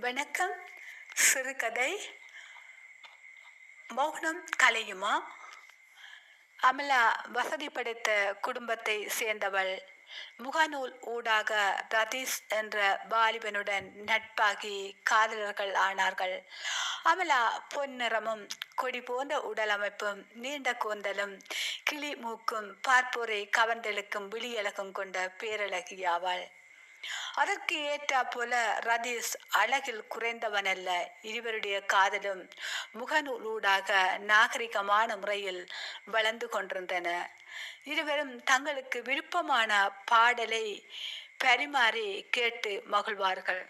வணக்கம். சிறுகதை மௌனம் கலையுமா? அமலா வசதி படைத்த குடும்பத்தை சேர்ந்தவள். முகநூல் ஊடாக ரதீஷ் என்ற வாலிபனுடன் நட்பாகி காதலர்கள் ஆனார்கள். அமலா பொன்னிறமும் கொடி போன்ற உடலமைப்பும் நீண்ட கூந்தலும் கிளி மூக்கும் பார்ப்போரை கவர்ந்தெழுக்கும் விழியழகும் கொண்ட பேரழகியாவாள். அதற்கு ஏற்றா போல ரதீஷ் அழகில் குறைந்தவனல்ல. இருவருடைய காதலும் முகநூலூடாக நாகரிகமான முறையில் வளர்ந்து கொண்டிருந்தன. இருவரும் தங்களுக்கு விருப்பமான பாடலை பரிமாறி கேட்டு மகிழ்வார்கள்.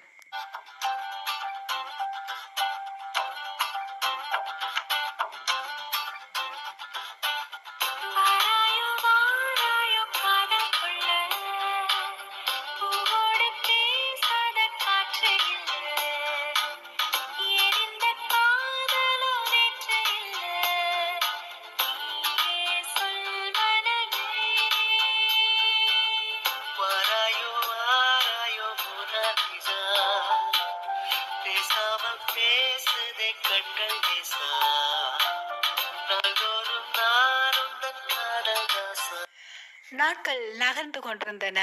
நாட்கள் நகர்ந்து கொண்டிருந்தன.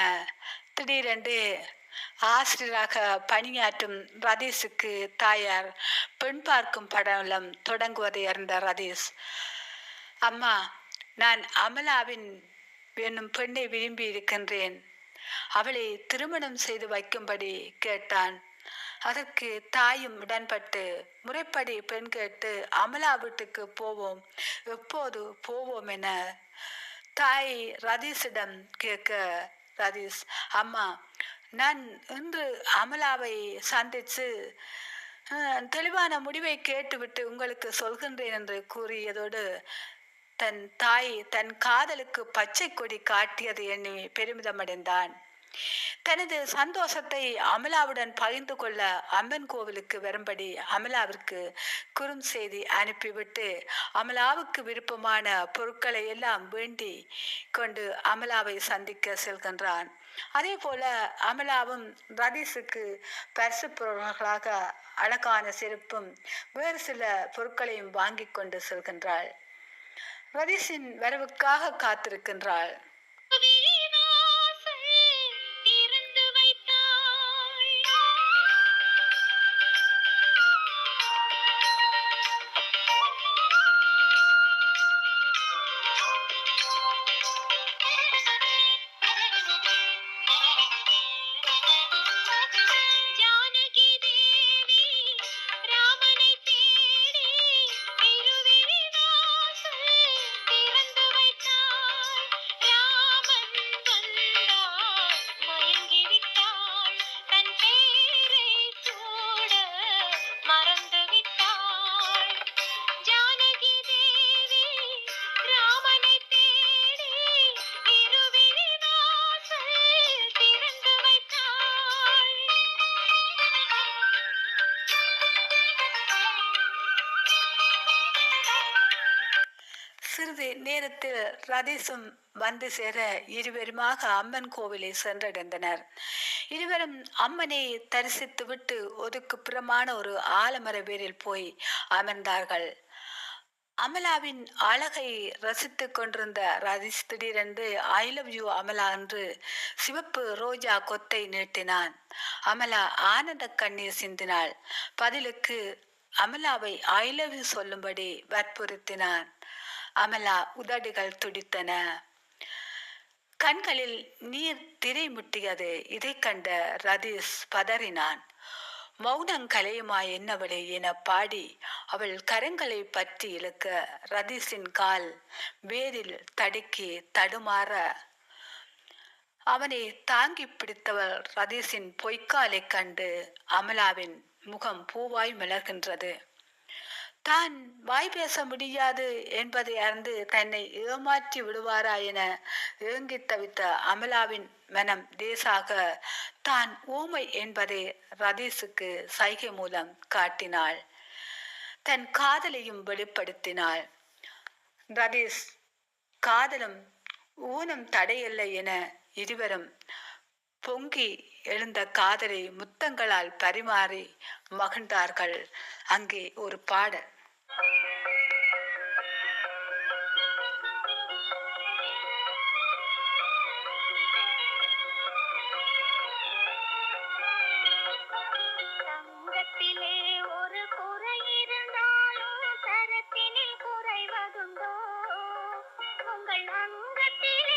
திடீரென்று ஆசிரியராக பணியாற்றும் ரதீஷுக்கு தாயார் பெண் பார்க்கும் படலம் தொடங்குவதை அறிந்த ரதீஷ், அம்மா, நான் அமலாவின் என்னும் பெண்ணை விரும்பி இருக்கின்றேன், அவளை திருமணம் செய்து வைக்கும்படி கேட்டான். அதற்கு தாயும் உடன்பட்டு முறைப்படி பெண் கேட்டு அமலா வீட்டுக்கு போவோம், எப்போது போவோம் என தாய் ரதீஷிடம் கேட்க, ரதீஷ், அம்மா, நான் இன்று அமலாவை சந்தித்து தெளிவான முடிவை கேட்டுவிட்டு உங்களுக்கு சொல்கின்றேன் என்று கூறியதோடு தன் தாய் தன் காதலுக்கு பச்சை கொடி காட்டியது எண்ணி பெருமிதமடைந்தான். தனது சந்தோஷத்தை அமலாவுடன் பகிர்ந்து கொள்ள அம்மன் கோவிலுக்கு வரும்படி அமலாவிற்கு குறும் செய்தி அனுப்பிவிட்டு அமலாவுக்கு விருப்பமான பொருட்களை எல்லாம் வேண்டி கொண்டு அமலாவை சந்திக்க செல்கின்றான். அதே போல அமலாவும் ரதீஷுக்கு பரிசு பொருள்களாக அழகான செருப்பும் வேறு சில பொருட்களையும் வாங்கி கொண்டு செல்கின்றாள். ரதீஷின் வரவுக்காக காத்திருக்கின்றாள். சிறிது நேரத்தில் ரதீஷும் வந்து சேர இருவருமாக அம்மன் கோவிலை சென்றடைந்தனர். இருவரும் அம்மனை தரிசித்துவிட்டு ஒதுக்குப்புறமான ஒரு ஆலமர வேரில் போய் அமர்ந்தார்கள். அமலாவின் அழகை ரசித்து கொண்டிருந்த ரதீஷ் திடீரென்று ஐ லவ் யூ அமலா என்று சிவப்பு ரோஜா கொத்தை நீட்டினான். அமலா ஆனந்த கண்ணீர் சிந்தினாள். பதிலுக்கு அமலாவை ஐ லவ் யூ சொல்லும்படி வற்புறுத்தினான். அமலா உதடுகள் துடித்தன. கண்களில் நீர் திரை முட்டியது. இதை கண்ட ரதீஷ் பதறினான். மௌனம் கலையுமா என்னவளே என பாடி அவள் கரங்களை பற்றி இழுக்க ரதீஷின் கால் வேரில் தடுக்கி தடுமாற அவனை தாங்கி பிடித்தவள் ரதீஷின் பொய்க்காலை கண்டு அமலாவின் முகம் பூவாய் மலர்கின்றது. தான் வாய் பேச முடியாது என்பதை அறிந்து தன்னை ஏமாற்றி விடுவாரா என ஏங்கி தவித்த அமலாவின் மனம் லேசாக தான் ஊமை என்பதை ரதீஷுக்கு சைகை மூலம் காட்டினாள். தன் காதலையும் வெளிப்படுத்தினாள். ரதீஷ் காதலும் ஊனம் தடையில்லை என இருவரும் பொங்கி எழுந்த காதலை முத்தங்களால் பரிமாறி மகிழ்ந்தார்கள். அங்கே ஒரு பாடல். தங்கத்திலே ஒரு குறை இருந்தாலும் தரத்தினில் குறைவதுண்டோ? உங்கள் அங்கத்திலே